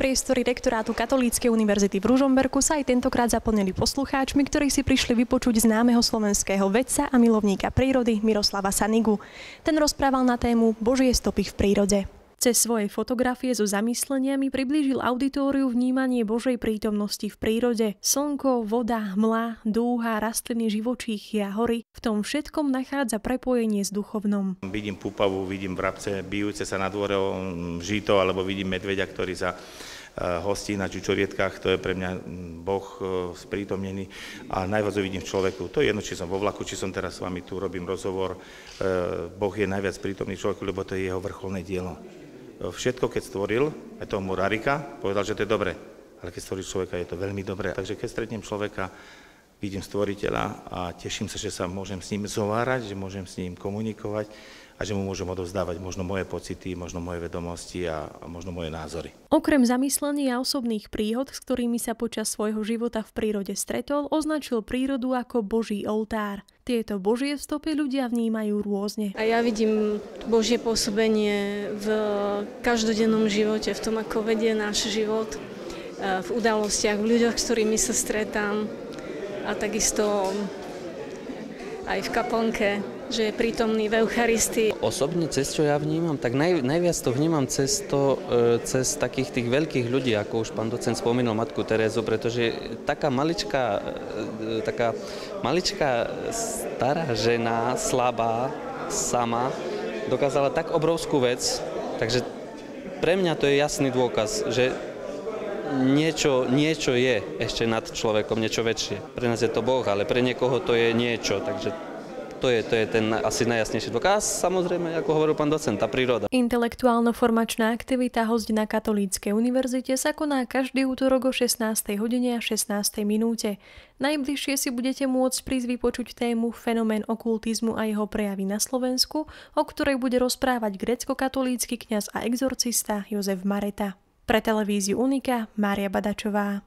Priestory rektorátu Katolíckej univerzity v Ružomberku sa aj tentokrát zaplnili poslucháčmi, ktorí si prišli vypočuť známeho slovenského vedca a milovníka prírody Miroslava Sanigu. Ten rozprával na tému Božie stopy v prírode. Cez svoje fotografie so zamysleniami priblížil auditóriu vnímanie Božej prítomnosti v prírode. Slnko, voda, hmla, dúha, rastliny, živočíchy a hory. V tom všetkom nachádza prepojenie s duchovnom. Vidím pupavu, vidím vrabce bijúce sa na dvore o žito, alebo vidím medveďa, ktorý sa hostí na čučorietkách. To je pre mňa Boh sprítomnený a najviac ho vidím v človeku. To je jedno, či som vo vlaku, či som teraz s vami tu, robím rozhovor. Boh je najviac prítomný človeku, lebo to je jeho vrcholné dielo. Všetko, keď stvoril, aj toho Murárika, povedal, že to je dobre. Ale keď stvoril človeka, je to veľmi dobré. Takže keď stretnem človeka, vidím stvoriteľa a teším sa, že sa môžem s ním zhovárať, že môžem s ním komunikovať a že mu môžem odovzdávať možno moje pocity, možno moje vedomosti a možno moje názory. Okrem zamyslení a osobných príhod, s ktorými sa počas svojho života v prírode stretol, označil prírodu ako Boží oltár. Tieto Božie stopy ľudia vnímajú rôzne. A ja vidím Božie pôsobenie v každodennom živote, v tom, ako vedie náš život, v udalostiach, v ľuďoch, s ktorými sa stretám a takisto aj v kaplnke, že je prítomný v Eucharistii. Osobne, cez čo ja vnímam, tak najviac to vnímam cez takých tých veľkých ľudí, ako už pán docent spomínal Matku Terézu, pretože taká maličká stará žena, slabá, sama, dokázala tak obrovskú vec, takže pre mňa to je jasný dôkaz, že niečo je ešte nad človekom, niečo väčšie. Pre nás je to Boh, ale pre niekoho to je niečo, takže to je ten asi najjasnejší dôkaz. Samozrejme, ako hovoril pán docent, tá príroda. Intelektuálno-formačná aktivita Hosť na Katolíckej univerzite sa koná každý útorok o 16. hodine a 16. minúte. Najbližšie si budete môcť prísť vypočuť tému fenomén okultizmu a jeho prejavy na Slovensku, o ktorej bude rozprávať grécko-katolícky kňaz a exorcista Jozef Mareta. Pre televíziu Unika Mária Badačová.